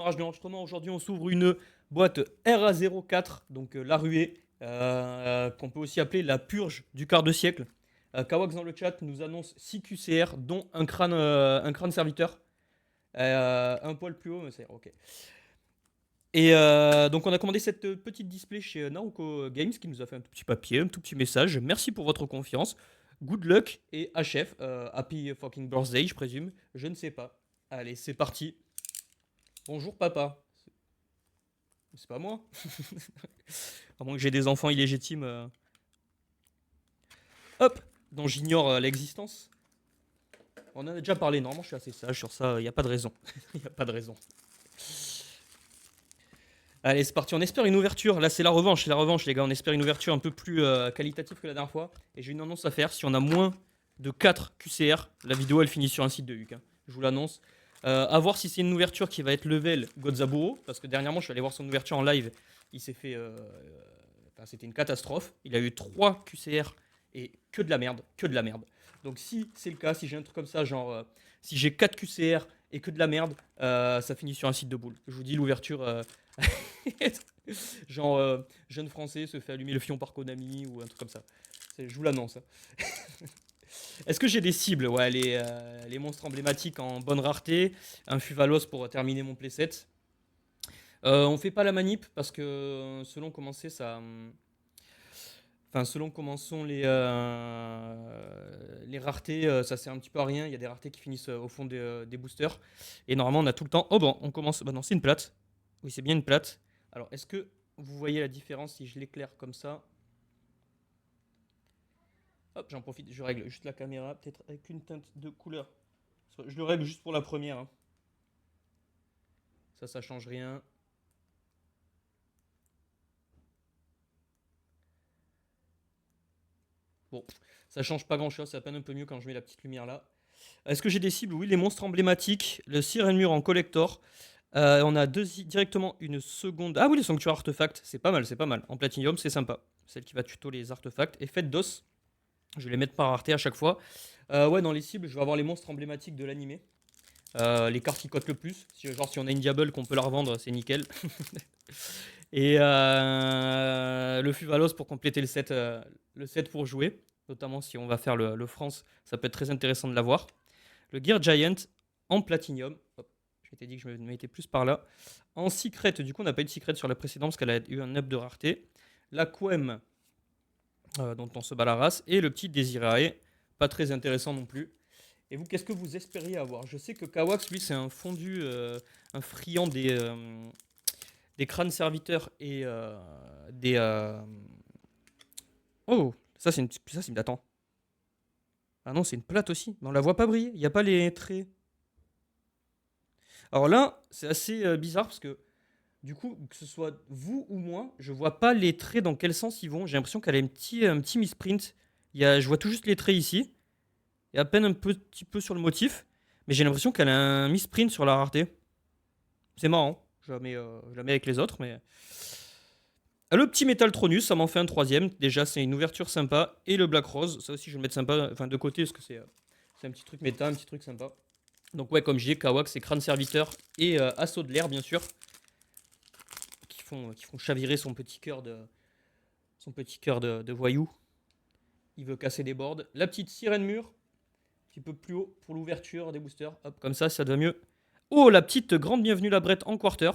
Rage de l'enregistrement. Aujourd'hui, on s'ouvre une boîte RA04, donc la ruée, qu'on peut aussi appeler la purge du quart de siècle. Kawax dans le chat nous annonce 6 QCR, dont un crâne serviteur. Un poil plus haut, mais c'est ok. Et donc, on a commandé cette petite display chez Naoko Games qui nous a fait un tout petit papier, un tout petit message. Merci pour votre confiance. Good luck et HF. Happy fucking birthday, je présume. Je ne sais pas. Allez, c'est parti. Bonjour, papa. C'est pas moi. À moins que j'ai des enfants illégitimes. Hop, dont j'ignore l'existence. On en a déjà parlé, normalement je suis assez sage sur ça, il n'y a pas de raison. Il n'y a pas de raison. Allez, c'est parti, on espère une ouverture. Là, c'est la revanche, les gars. On espère une ouverture un peu plus qualitative que la dernière fois. Et j'ai une annonce à faire. Si on a moins de 4 QCR, la vidéo elle finit sur un site de Huc. Hein. Je vous l'annonce. À voir si c'est une ouverture qui va être level Godzaburo. Parce que dernièrement, je suis allé voir son ouverture en live. Il s'est fait. Enfin, c'était une catastrophe. Il a eu 3 QCR et que de la merde. Que de la merde. Donc, si c'est le cas, si j'ai un truc comme ça, genre. Si j'ai 4 QCR et que de la merde, ça finit sur un site de boule. Je vous dis, l'ouverture. Genre, jeune français se fait allumer le fion par Konami ou un truc comme ça. Je vous l'annonce. Hein. Est-ce que j'ai des cibles? Ouais, les monstres emblématiques en bonne rareté. Un Fuvalos pour terminer mon playset. On fait pas la manip parce que selon comment c'est ça. Enfin, selon comment sont les raretés, ça sert un petit peu à rien. Il y a des raretés qui finissent au fond des boosters. Et normalement, on a tout le temps. Oh bon, on commence. Bah non, c'est une plate. Oui, c'est bien une plate. Alors, est-ce que vous voyez la différence si je l'éclaire comme ça? Hop, j'en profite, je règle juste la caméra, peut-être avec une teinte de couleur. Je le règle juste pour la première. Hein. Ça change rien. Bon, ça change pas grand-chose, ça peine un peu mieux quand je mets la petite lumière là. Est-ce que j'ai des cibles? Oui, les monstres emblématiques, le Siren Mur en collector. On a directement une seconde. Ah oui, le Sanctuaire Artefact, c'est pas mal, c'est pas mal. En Platinum, c'est sympa. Celle qui va tuto les artefacts. Et Fête d'os, je vais les mettre par rareté à chaque fois. Ouais, dans les cibles, je vais avoir les monstres emblématiques de l'animé. Les cartes qui cotent le plus. Genre, si on a une Diable qu'on peut la revendre, c'est nickel. Et le Fuvalos pour compléter le set pour jouer. Notamment si on va faire le France, ça peut être très intéressant de l'avoir. Le Gear Giant en Platinium. Hop, je m'étais dit que je me mettais plus par là. En Secret, du coup, on n'a pas eu de Secret sur la précédente parce qu'elle a eu un up de rareté. La Quem, dont on se bat la race. Et le petit Desirae, pas très intéressant non plus. Et vous, qu'est-ce que vous espériez avoir? Je sais que Kawax, lui, c'est un fondu, un friand des crânes serviteurs et des. Oh, ça c'est une. Ça c'est une. Attends. Ah non, c'est une plate aussi. Mais on la voit pas briller. Il n'y a pas les traits. Alors là, c'est assez bizarre parce que du coup, que ce soit vous ou moi, je vois pas les traits dans quel sens ils vont. J'ai l'impression qu'elle a un petit misprint. Je vois tout juste les traits ici. Et à peine un petit peu sur le motif. Mais j'ai l'impression qu'elle a un misprint sur la rareté. C'est marrant. Je la mets avec les autres, mais. Le petit Métaltronus, ça m'en fait un troisième. Déjà, c'est une ouverture sympa. Et le Black Rose, ça aussi, je vais le mettre sympa. Enfin, de côté, parce que c'est un petit truc méta, un petit truc sympa. Donc, ouais, comme j'ai Kawax, c'est crâne serviteur et assaut de l'air, bien sûr. Qui font chavirer son petit cœur de voyou. Il veut casser des boards. La petite sirène mur, un petit peu plus haut pour l'ouverture des boosters. Hop, comme ça va mieux. Oh, la petite grande bienvenue la brette en quarter.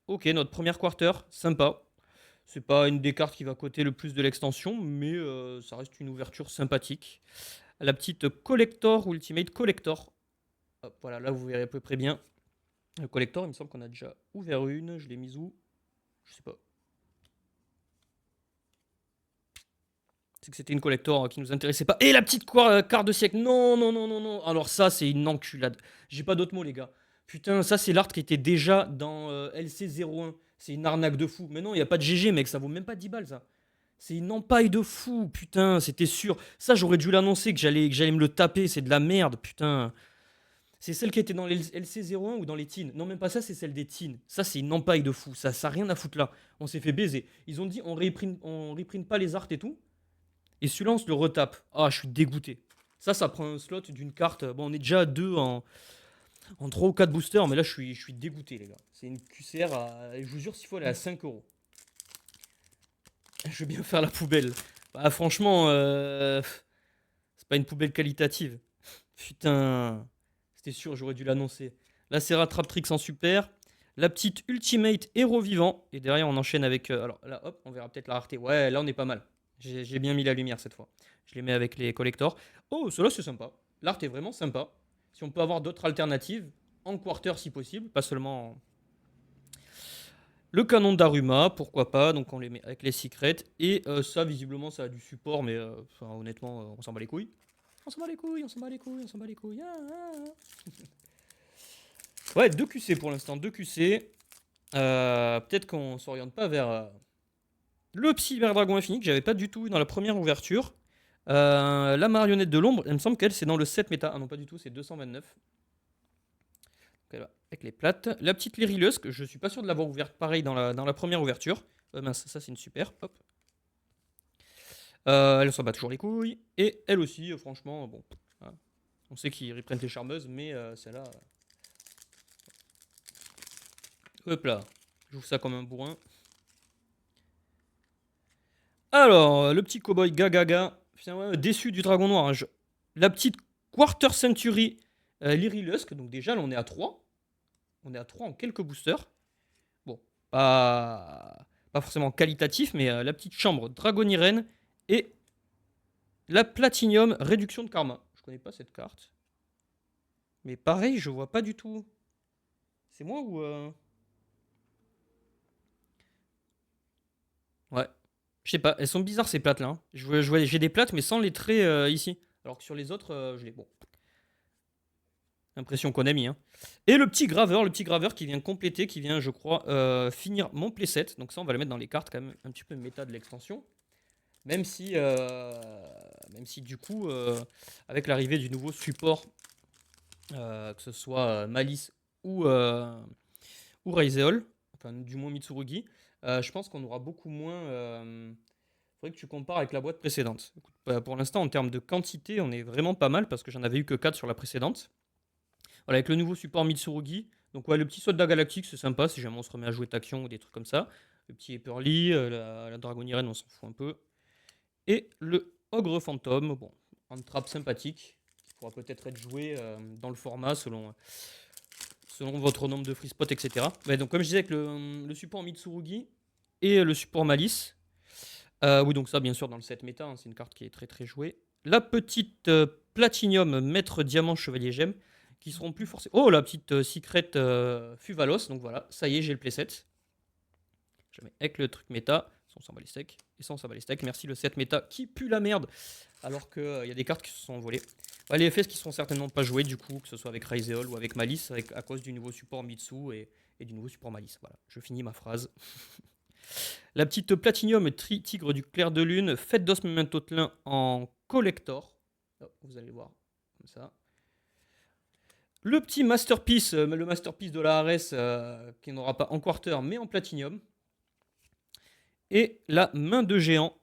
Ok, notre première quarter, sympa. C'est pas une des cartes qui va coter le plus de l'extension, mais ça reste une ouverture sympathique. La petite collector ou ultimate collector. Hop, voilà, là vous verrez à peu près bien. Le collector, il me semble qu'on a déjà ouvert une. Je l'ai mise où? Je sais pas. C'est que c'était une collector qui nous intéressait pas. Et la petite carte de siècle. Non, non, non, non, non. Alors ça, c'est une enculade. J'ai pas d'autres mots, les gars. Putain, ça, c'est l'art qui était déjà dans LC01. C'est une arnaque de fou. Mais non, il n'y a pas de GG, mec. Ça vaut même pas 10 balles, ça. C'est une empaille de fou, putain, c'était sûr. Ça, j'aurais dû l'annoncer que j'allais me le taper, c'est de la merde, putain. C'est celle qui était dans les LC01 ou dans les teens? Non, même pas ça, c'est celle des teens. Ça, c'est une empaille de fou, ça n'a rien à foutre là. On s'est fait baiser. Ils ont dit on reprint pas les arts et tout. Et celui-là, on se le retape. Ah, je suis dégoûté. Ça prend un slot d'une carte. Bon, on est déjà à deux En 3 ou 4 boosters, mais là je suis dégoûté les gars. C'est une QCR, je vous jure, s'il faut elle est à 5 euros. Je veux bien faire la poubelle. Bah franchement, c'est pas une poubelle qualitative. Putain, c'était sûr, j'aurais dû l'annoncer. Là c'est Rattrape-Trix en super. La petite Ultimate Héros Vivant. Et derrière on enchaîne avec... alors là hop, on verra peut-être la rareté. Ouais, là on est pas mal. J'ai bien mis la lumière cette fois. Je les mets avec les collectors. Oh, cela c'est sympa. L'art est vraiment sympa. Si on peut avoir d'autres alternatives, en quarter si possible, pas seulement le canon d'Aruma, pourquoi pas, donc on les met avec les secrets. Et ça, visiblement, ça a du support, mais enfin, honnêtement, on s'en bat les couilles. On s'en bat les couilles, on s'en bat les couilles, on s'en bat les couilles. Ah, ah, ah. Ouais, 2 QC pour l'instant, 2 QC. Peut-être qu'on s'oriente pas vers le Cyber Dragon Infini que j'avais pas du tout eu dans la première ouverture. La marionnette de l'ombre, il me semble qu'elle c'est dans le 7 méta. Ah non, pas du tout, c'est 229. Avec les plates. La petite Lyrilusk, je suis pas sûr de l'avoir ouverte pareil dans la première ouverture. Mince, ça c'est une super. Hop. Elle s'en bat toujours les couilles. Et elle aussi, franchement, bon. Hein. On sait qu'ils reprennent les charmeuses, mais celle-là. Hop là. J'ouvre ça comme un bourrin. Alors, le petit cowboy Gagaga. Putain, ouais, déçu du dragon noir. Hein. La petite Quarter Century Lyrilusk. Donc déjà, là, on est à 3. On est à 3 en quelques boosters. Bon, pas forcément qualitatif, mais la petite chambre Dragonirène et la Platinium Réduction de Karma. Je connais pas cette carte. Mais pareil, je vois pas du tout. C'est moi ou... Ouais. Je sais pas, elles sont bizarres ces plates là. Hein. J'ai des plates mais sans les traits ici. Alors que sur les autres, je les... Bon. Impression qu'on a mis. Hein. Et le petit graveur qui vient compléter, qui vient, je crois, finir mon playset. Donc ça, on va le mettre dans les cartes quand même un petit peu méta de l'extension. Même si du coup, avec l'arrivée du nouveau support, que ce soit Malice ou Raizeol, enfin du moins Mitsurugi, je pense qu'on aura beaucoup moins... faudrait que tu compares avec la boîte précédente. Écoute, pour l'instant, en termes de quantité, on est vraiment pas mal parce que j'en avais eu que 4 sur la précédente. Voilà, avec le nouveau support Mitsurugi. Donc ouais, le petit soldat galactique, c'est sympa si jamais on se remet à jouer Tachyon ou des trucs comme ça. Le petit Epperly, la Dragonirène, on s'en fout un peu. Et le Ogre Fantôme, bon, un trap sympathique, qui pourra peut-être être joué dans le format selon votre nombre de free spots, etc. Ouais, donc comme je disais, avec le support Mitsurugi et le support Malice, oui, donc ça, bien sûr, dans le set méta, hein, c'est une carte qui est très très jouée. La petite Platinium Maître Diamant Chevalier Gemme, qui seront plus forcément... Oh, la petite Secret Fuvalos, donc voilà, ça y est, j'ai le playset. Je mets avec le truc méta, on s'en bat les steaks, et ça on s'en bat les steaks. Merci le set méta qui pue la merde, alors qu'il y a des cartes qui se sont envolées. Ouais, les FS qui seront certainement pas joués, du coup, que ce soit avec Raizeol ou avec Malice, à cause du nouveau support Mitsu et du nouveau support Malice. Voilà, je finis ma phrase. La petite Platinium Tigre du Clair de Lune, Fête d'os Memento Tlin en collector. Oh, vous allez voir, comme ça. Le petit Masterpiece, le Masterpiece de la Ares, qui n'aura pas en quarter, mais en Platinium. Et la main de géant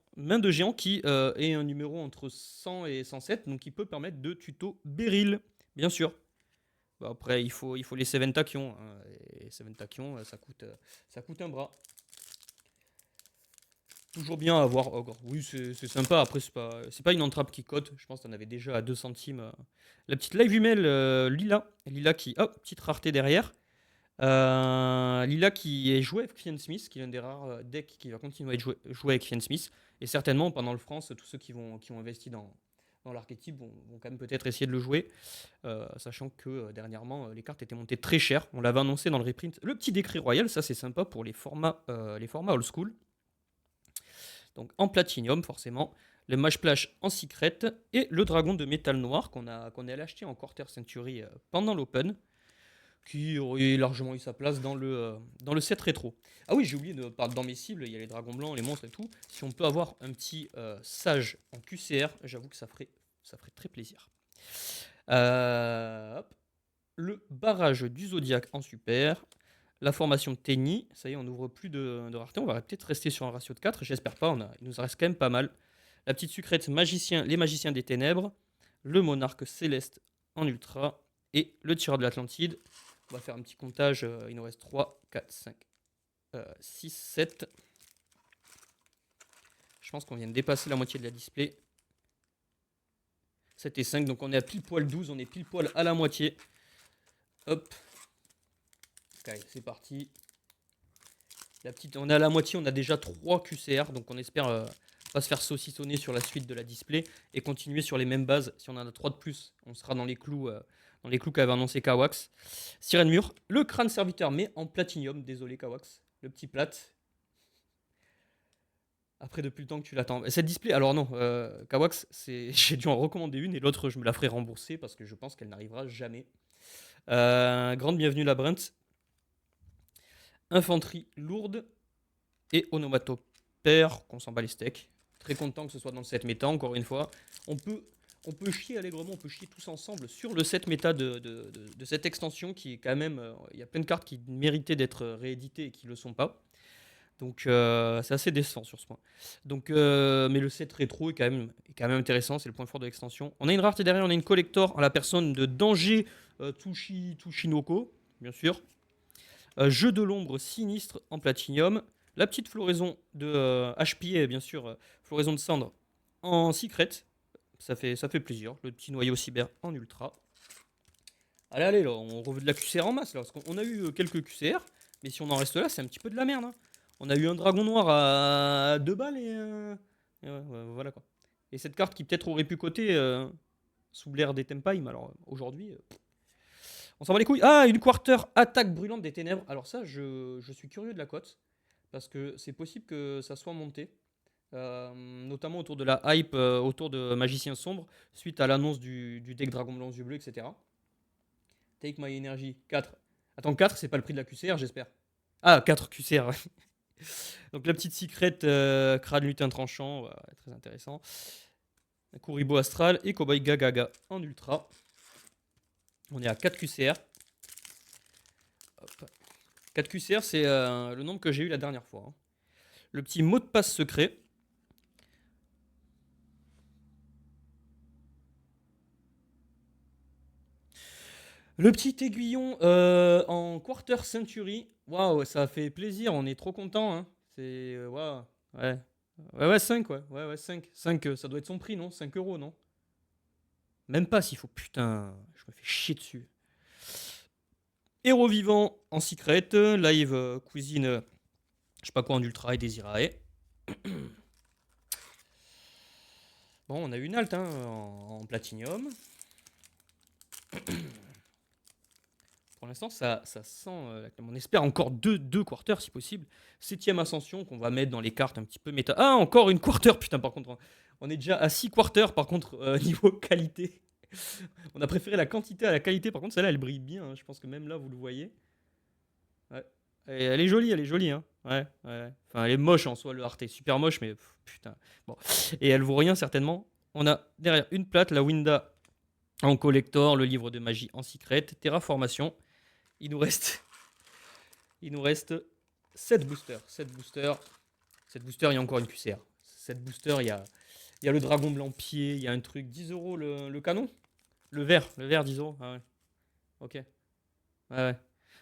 qui est un numéro entre 100 et 107, donc qui peut permettre de tuto Beryl, bien sûr. Bah après, il faut les 7 tachyons. Hein, et 7 tachyons, ça coûte un bras. Toujours bien à avoir Ogre. Oui, c'est sympa. Après, c'est pas une entrape qui cote. Je pense que t'en avais déjà à 2 centimes. La petite Live Humel Lila. Lila qui... Oh, petite rareté derrière. Lila qui est joué avec Fian Smith, qui est l'un des rares decks qui va continuer à être joué avec Fian Smith. Et certainement, pendant le France, tous ceux qui ont investi dans l'archétype vont quand même peut-être essayer de le jouer. Sachant que dernièrement, les cartes étaient montées très chères. On l'avait annoncé dans le reprint. Le petit décret royal, ça c'est sympa pour les formats old school. Donc en platinium, forcément. Le Mage Splash en secret. Et le dragon de métal noir qu'on est allé acheter en Quarter Century pendant l'Open, qui aurait largement eu sa place dans le set rétro. Ah oui, j'ai oublié de parler dans mes cibles, il y a les dragons blancs, les monstres et tout. Si on peut avoir un petit sage en QCR, j'avoue que ça ferait très plaisir. Hop. Le barrage du Zodiac en super. La formation Tenny, ça y est, on n'ouvre plus de rareté. On va peut-être rester sur un ratio de 4, j'espère pas, il nous en reste quand même pas mal. La petite sucrète magicien, les magiciens des ténèbres. Le monarque céleste en ultra. et le tireur de l'Atlantide. On va faire un petit comptage. Il nous reste 3, 4, 5, 6, 7. Je pense qu'on vient de dépasser la moitié de la display. 7 et 5, donc on est à pile poil 12. On est pile poil à la moitié. Hop. Ok, c'est parti. On est à la moitié, on a déjà 3 QCR. Donc on espère pas se faire saucissonner sur la suite de la display et continuer sur les mêmes bases. Si on en a 3 de plus, on sera dans les clous qu'avait annoncé Kawax. Sirène mur, le crâne serviteur, mais en platinium. Désolé Kawax, le petit plat. Après, depuis le temps que tu l'attends. Cette display, alors non, Kawax, j'ai dû en recommander une et l'autre, je me la ferai rembourser parce que je pense qu'elle n'arrivera jamais. Grande bienvenue la Brent. Infanterie lourde et onomatopère, qu'on s'en bat les steaks. Très content que ce soit dans le set méta, encore une fois. On peut chier allègrement, on peut chier tous ensemble sur le set méta de cette extension qui est quand même... Il y a plein de cartes qui méritaient d'être rééditées et qui ne le sont pas. Donc c'est assez décevant sur ce point. Donc, mais le set rétro est quand même intéressant, c'est le point fort de l'extension. On a une rareté derrière, on a une collector en la personne de Danger Tushinoko, bien sûr. Jeu de l'ombre sinistre en platinium. La petite floraison de HPA, bien sûr, floraison de cendre en secret. Ça fait plaisir. Le petit noyau cyber en ultra. Allez, là, on reveut de la QCR en masse, là, parce qu'on a eu quelques QCR, mais si on en reste là, c'est un petit peu de la merde. Hein. On a eu un dragon noir à 2 balles et voilà quoi. Et cette carte qui peut-être aurait pu coter sous l'air des Tempime, alors aujourd'hui, on s'en bat les couilles. Ah, une quarter attaque brûlante des ténèbres. Alors ça, je suis curieux de la cote, parce que c'est possible que ça soit monté, notamment autour de la hype, autour de Magicien Sombre, suite à l'annonce du deck Dragon Blanc Yeux Bleus, etc. Take My Energy, 4. Attends, 4, c'est pas le prix de la QCR, j'espère. Ah, 4 QCR. Donc la petite secret crâne lutin tranchant, ouais, très intéressant. Kuribo astral et Cowboy Gagaga en ultra. On est à 4 QCR. Hop. 4 QCR, c'est le nombre que j'ai eu la dernière fois. Hein. Le petit mot de passe secret. Le petit aiguillon en quarter century. Waouh, ça fait plaisir, on est trop content. Hein. C'est. Waouh. Ouais. Ouais, 5, ouais. Ouais, 5. 5, ça doit être son prix, non? 5 euros, non? Même pas s'il faut. Putain, je me fais chier dessus. Héros vivant en secret. Live cuisine, je sais pas quoi, en ultra et Desirae. Bon, on a eu une halte hein, en platinium. Pour l'instant, ça sent. On espère encore deux quarters si possible. 7ème ascension qu'on va mettre dans les cartes un petit peu méta. Ah, encore une quarter. Putain, par contre, on est déjà à 6 quarters. Par contre, niveau qualité, on a préféré la quantité à la qualité. Par contre, celle-là, elle brille bien. Hein. Je pense que même là, vous le voyez. Ouais. Et elle est jolie. Hein. Ouais. Enfin, elle est moche en soi. Le art est super moche, mais putain. Bon. Et elle vaut rien certainement. On a derrière une plate, la Winda en collector, le livre de magie en secret, terraformation. Il nous reste 7 boosters. 7 boosters, il y a encore une QCR. 7 boosters, il y a le dragon blanc pied, il y a un truc. 10 euros le canon. Le vert, 10 euros. Ah ouais. Ok. Ouais.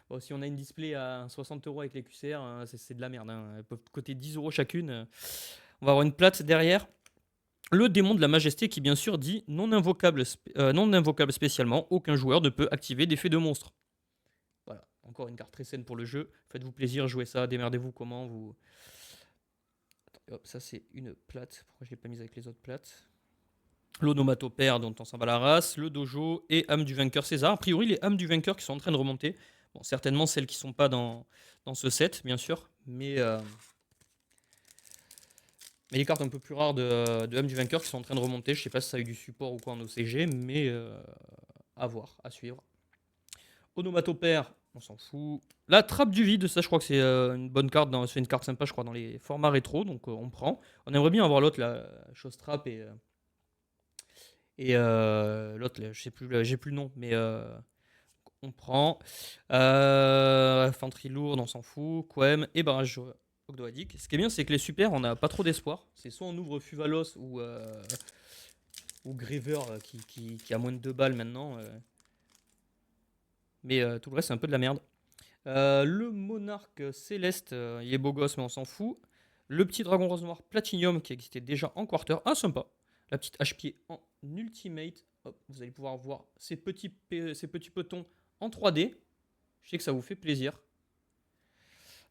Bon, si on a une display à 60 euros avec les QCR, hein, c'est de la merde. Hein. Elles peuvent coûter 10 euros chacune. On va avoir une plate derrière. Le démon de la majesté qui, bien sûr, dit non invocable spécialement. Aucun joueur ne peut activer d'effet de monstre. Voilà, encore une carte très saine pour le jeu. Faites-vous plaisir, jouez ça, démerdez-vous comment vous. Attends, hop, ça c'est une plate. Pourquoi je l'ai pas mise avec les autres plates? L'onomatopère dont on s'en bat la race, le dojo et âme du vainqueur César. A priori, les âmes du vainqueur qui sont en train de remonter. Bon, certainement celles qui sont pas dans ce set, bien sûr, mais les cartes un peu plus rares de âme du vainqueur qui sont en train de remonter. Je sais pas si ça a eu du support ou quoi en OCG, mais à voir, à suivre. Onomatopère, on s'en fout. La trappe du vide, ça je crois que c'est une bonne carte, c'est une carte sympa je crois dans les formats rétro, donc on prend. On aimerait bien avoir l'autre, la chose trappe et l'autre, je sais plus, j'ai plus le nom, mais on prend. Infanterie lourde, on s'en fout. Quem et barrage Ogdoadic. Ce qui est bien, c'est que les super, on n'a pas trop d'espoir. C'est soit on ouvre Fuvalos ou Graver qui a moins de 2 balles maintenant. Mais tout le reste, c'est un peu de la merde. Le monarque céleste, il est beau gosse, mais on s'en fout. Le petit dragon rose noir platinium qui existait déjà en quarter. Ah, sympa. La petite HP en ultimate. Hop, vous allez pouvoir voir ces petits petons en 3D. Je sais que ça vous fait plaisir.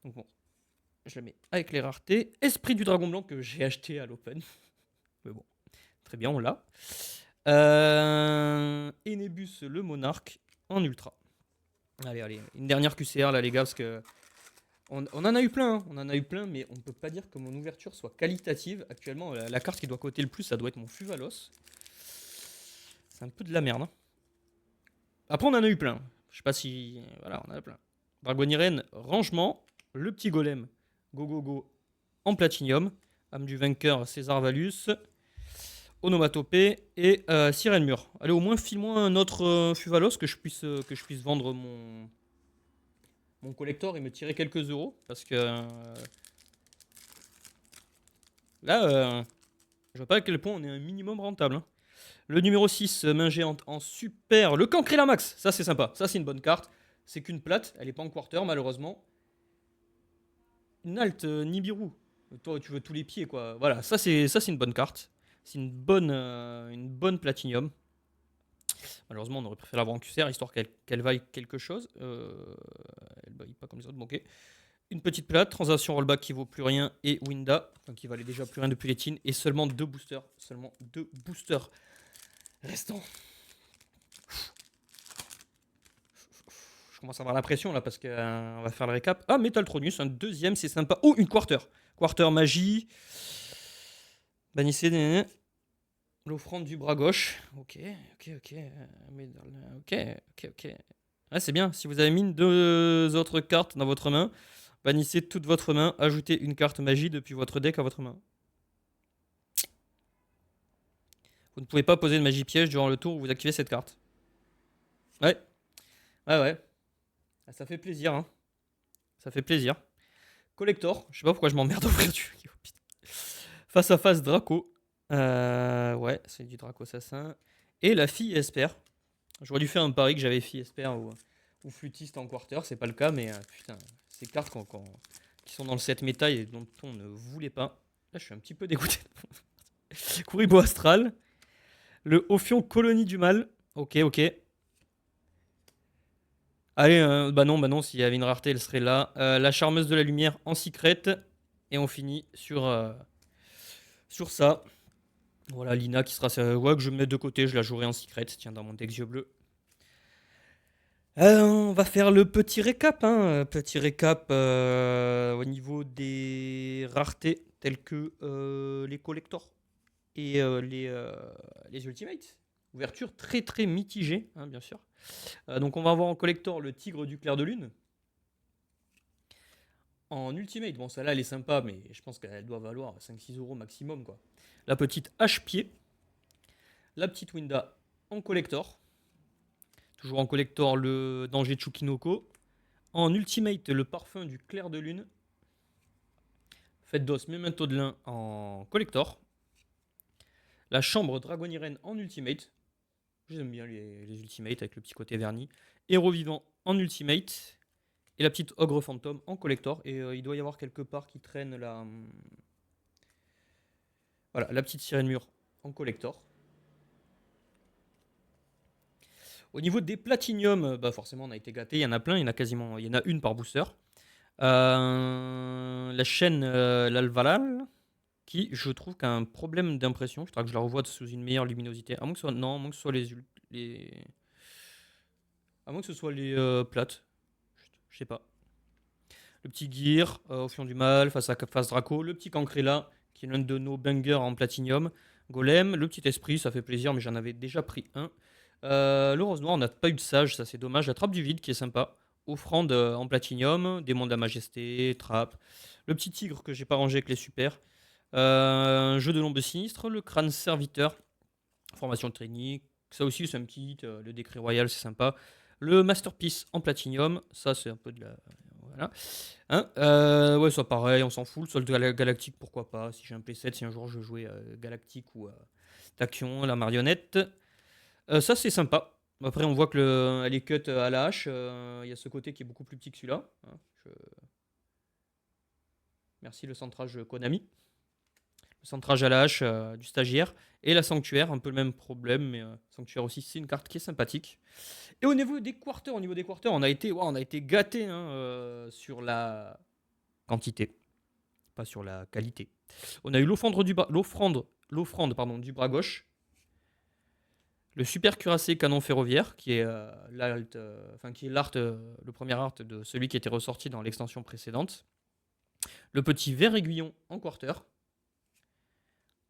Donc bon, je le mets avec les raretés. Esprit du dragon blanc que j'ai acheté à l'open. Mais bon, très bien, on l'a. Enebus le monarque en ultra. Allez, une dernière QCR là les gars, parce que on en a eu plein, hein. On en a eu plein, mais on peut pas dire que mon ouverture soit qualitative. Actuellement, la carte qui doit coter le plus, ça doit être mon Fuvalos. C'est un peu de la merde, hein. Après, on en a eu plein. Je sais pas si... Voilà, on en a plein. Dragoniren, rangement. Le petit golem, go en platinium. Âme du vainqueur, César Valus. Onomatopée et Sirène Mur. Allez, au moins, file-moi un autre Fuvalos que je puisse vendre mon collector et me tirer quelques euros. Parce que là, je vois pas à quel point on est un minimum rentable, hein. Le numéro 6, main géante en super. Le Cancrélamax, ça c'est sympa. Ça c'est une bonne carte. C'est qu'une plate, elle est pas en quarter malheureusement. Une alt Nibiru. Toi tu veux tous les pieds quoi. Voilà, ça c'est une bonne carte. C'est une bonne platinium. Malheureusement on aurait préféré l'avoir en QCR histoire qu'elle vaille quelque chose. Elle vaille pas comme les autres, bon, ok. Une petite plate, transaction rollback qui vaut plus rien et Winda, enfin, qui valait déjà plus rien depuis les teens. Et seulement deux boosters. Seulement deux boosters restants. Je commence à avoir la pression là parce qu'on va faire le récap. Ah, Metaltronus, un deuxième, c'est sympa. Oh, une quarter. Quarter magie. Bannissez l'offrande du bras gauche. Ok. Ah, c'est bien. Si vous avez mis deux autres cartes dans votre main, bannissez toute votre main. Ajoutez une carte magie depuis votre deck à votre main. Vous ne pouvez pas poser de magie piège durant le tour où vous activez cette carte. Ouais. Ouais. Ça fait plaisir, hein. Ça fait plaisir. Collector, je sais pas pourquoi je m'emmerde à ouvrir du. Face à face Draco. Ouais, c'est du Draco Assassin. Et la fille Esper. J'aurais dû faire un pari que j'avais fille Esper ou flûtiste en quarter, c'est pas le cas, mais putain, ces cartes qui sont dans le set méta et dont on ne voulait pas. Là, je suis un petit peu dégoûté. Kuribo Astral. Le Ophion Colonie du Mal. Ok. Allez, bah non, s'il y avait une rareté, elle serait là. La Charmeuse de la Lumière en secret. Et on finit sur ça. Voilà, Lina qui sera... Ouais, que je vais mettre de côté, je la jouerai en secret. Tiens, dans mon deck yeux bleus. On va faire le petit récap, hein. Petit récap au niveau des raretés, telles que les collectors et les ultimates. Ouverture très très mitigée, hein, bien sûr. Donc on va avoir en collector le Tigre du Clair de Lune. En ultimate, bon celle-là elle est sympa, mais je pense qu'elle doit valoir 5-6 euros maximum, quoi. La petite H-pied. La petite Winda en collector. Toujours en collector le Danger Chukinoko. En ultimate le Parfum du Clair de Lune. Fête d'os Memento de Lin en collector. La Chambre Dragoniren en ultimate. J'aime bien les ultimates avec le petit côté verni. Héros vivant en ultimate. Et la petite Ogre Fantôme en collector. Et il doit y avoir quelque part qui traîne voilà, la petite Sirène Mur en collector. Au niveau des platinium, bah forcément on a été gâté. Il y en a plein, il y en a une par booster. La chaîne l'Alvalal, qui je trouve qu'a un problème d'impression. Je crois que je la revois sous une meilleure luminosité. À moins que ce soit, non, à moins que ce soit à moins que ce soit les plates. Je sais pas. Le petit Gear, au Fion du Mal, face Draco. Le petit Cancrella, qui est l'un de nos bangers en platinium. Golem, le petit Esprit, ça fait plaisir, mais j'en avais déjà pris un. Le Rose Noir, on n'a pas eu de sage, ça c'est dommage. La Trappe du Vide, qui est sympa. Offrande en platinium. Démon de la Majesté, Trappe. Le petit Tigre que j'ai pas rangé avec les super. Jeu de l'ombre sinistre. Le Crâne Serviteur. Formation de training. Ça aussi, c'est un petit. Le Décret Royal, c'est sympa. Le Masterpiece en platinium. Ça, c'est un peu de la. Voilà. Hein, ouais, soit pareil, on s'en fout. Le sol galactique, pourquoi pas. Si j'ai un playset, si un jour je jouais galactique ou Tachyon, la marionnette. Ça, c'est sympa. Après, on voit que elle est cut à la hache. Il y a ce côté qui est beaucoup plus petit que celui-là. Hein, merci le centrage Konami. Le centrage à la hache du stagiaire. Et la sanctuaire, un peu le même problème, mais sanctuaire aussi, c'est une carte qui est sympathique. Et au niveau des quarters, on a été gâtés hein, sur la quantité, pas sur la qualité. On a eu l'offrande du bras gauche, le super cuirassé canon ferroviaire, qui est le premier art de celui qui était ressorti dans l'extension précédente. Le petit ver aiguillon en quarter.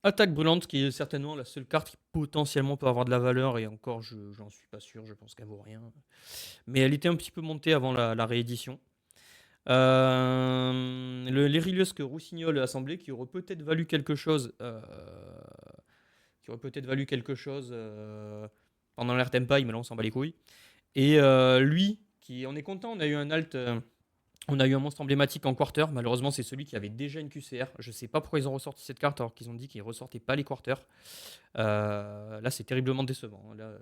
Attaque brûlante, qui est certainement la seule carte qui potentiellement peut avoir de la valeur, et encore, j'en suis pas sûr, je pense qu'elle vaut rien. Mais elle était un petit peu montée avant la réédition. L'Érilius Roussignol assemblé, qui aurait peut-être valu quelque chose. Pendant l'air Tempai, mais là on s'en bat les couilles. Et lui, on est content, on a eu un alt. On a eu un monstre emblématique en quarter. Malheureusement, c'est celui qui avait déjà une QCR. Je sais pas pourquoi ils ont ressorti cette carte alors qu'ils ont dit qu'ils ressortaient pas les quarters. Là, c'est terriblement décevant. Là,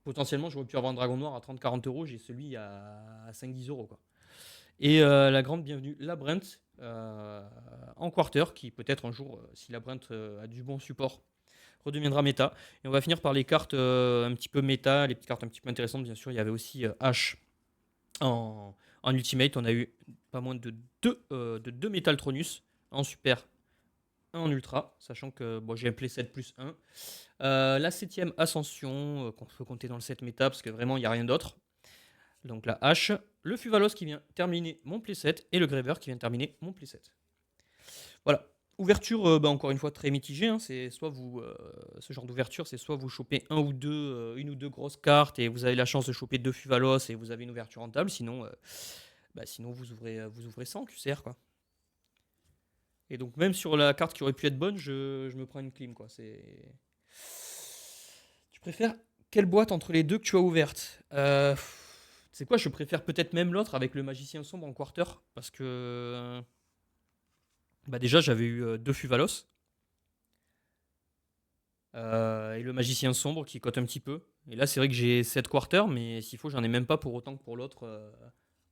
potentiellement, j'aurais pu avoir un dragon noir à 30-40 euros. J'ai celui à 5-10 euros. Quoi. Et la grande bienvenue, Labyrinth en quarter, qui peut-être un jour, si Labyrinth a du bon support, redeviendra méta. Et on va finir par les cartes un petit peu méta, les petites cartes un petit peu intéressantes. Bien sûr, il y avait aussi H en Ultimate. On a eu pas moins de deux Métaltronus en super, un en ultra, sachant que j'ai un play 7 plus 1. La 7ème Ascension, qu'on peut compter dans le 7 méta, parce que vraiment, il n'y a rien d'autre. Donc la hache, le Fuvalos qui vient terminer mon play 7, et le Graver qui vient terminer mon play 7. Voilà. Ouverture, encore une fois, très mitigée. Hein. C'est soit vous, ce genre d'ouverture, c'est soit vous chopez une ou deux grosses cartes et vous avez la chance de choper 2 Fuvalos et vous avez une ouverture rentable. Sinon, sinon vous ouvrez 100 QCR. Quoi. Et donc, même sur la carte qui aurait pu être bonne, je me prends une clim. Quoi. Tu préfères quelle boîte entre les deux que tu as ouvertes C'est quoi Je préfère peut-être même l'autre avec le Magicien Sombre en quarter. Parce que. Déjà, j'avais eu 2 Fuvalos. Et le Magicien Sombre qui cote un petit peu. Et là, c'est vrai que j'ai 7 quarters, mais s'il faut, j'en ai même pas pour autant que pour l'autre.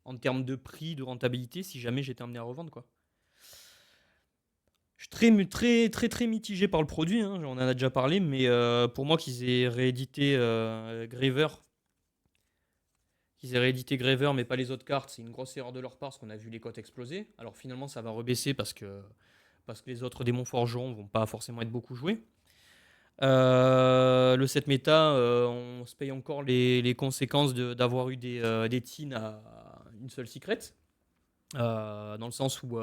En termes de prix, de rentabilité, si jamais j'étais amené à revendre. Quoi. Je suis très mitigé par le produit, hein, on en a déjà parlé, mais pour moi qu'ils aient réédité Graver, mais pas les autres cartes, c'est une grosse erreur de leur part parce qu'on a vu les cotes exploser. Alors finalement ça va rebaisser parce que les autres démons forgerons vont pas forcément être beaucoup joués. Le 7 méta, on se paye encore les conséquences d'avoir eu des teens à une seule secret. Dans le sens où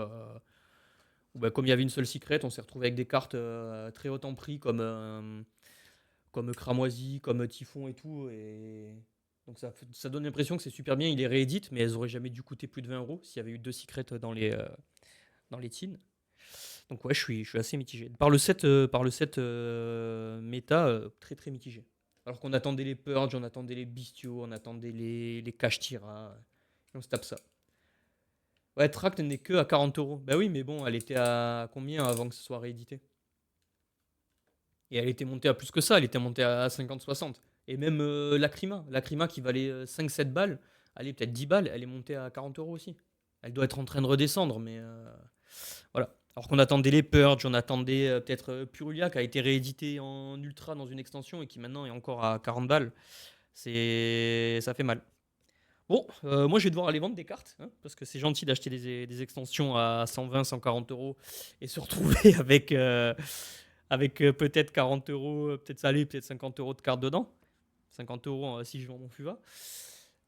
comme il y avait une seule secret, on s'est retrouvé avec des cartes très hautes en prix comme Cramoisi, comme Typhon et tout. Et donc ça donne l'impression que c'est super bien, il les réédite, mais elles auraient jamais dû coûter plus de 20 euros s'il y avait eu 2 secrets dans les teens. Donc ouais, je suis assez mitigé. Par le set méta, très mitigé. Alors qu'on attendait les Purge, on attendait les Bestiaux, on attendait les Cache-Tira. On se tape ça. Ouais, Tract n'est que à 40 euros. Bah oui, mais bon, elle était à combien avant que ce soit réédité? Et elle était montée à plus que ça, elle était montée à 50-60. Et même Lacrima qui valait 5-7 balles, allez, peut-être 10 balles, elle est montée à 40 euros aussi. Elle doit être en train de redescendre, mais voilà. Alors qu'on attendait les Purge, on attendait peut-être Purulia qui a été réédité en ultra dans une extension et qui maintenant est encore à 40 balles. Ça fait mal. Bon, moi je vais devoir aller vendre des cartes, hein, parce que c'est gentil d'acheter des extensions à 120, 140 euros et se retrouver avec peut-être 40 euros, peut-être 50 euros de cartes dedans. 50 euros si je vends mon FUVA.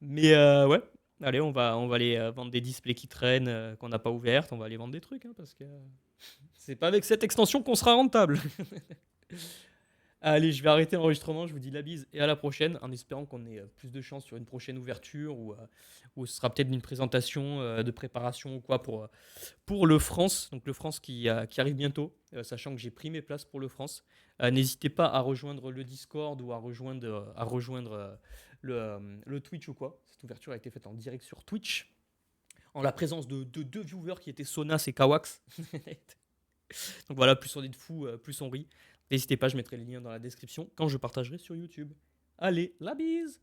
Mais ouais, allez, on va aller vendre des displays qui traînent, qu'on n'a pas ouvertes. On va aller vendre des trucs, hein, parce que c'est pas avec cette extension qu'on sera rentable. Allez, je vais arrêter l'enregistrement, je vous dis la bise et à la prochaine, en espérant qu'on ait plus de chance sur une prochaine ouverture ou ce sera peut-être une présentation de préparation ou quoi pour le France. Donc le France qui arrive bientôt, sachant que j'ai pris mes places pour le France. N'hésitez pas à rejoindre le Discord ou à rejoindre le Twitch ou quoi. Cette ouverture a été faite en direct sur Twitch, en la présence de deux viewers qui étaient Sonas et Kawax. Donc voilà, plus on est de fous, plus on rit. N'hésitez pas, je mettrai les liens dans la description quand je partagerai sur YouTube. Allez, la bise!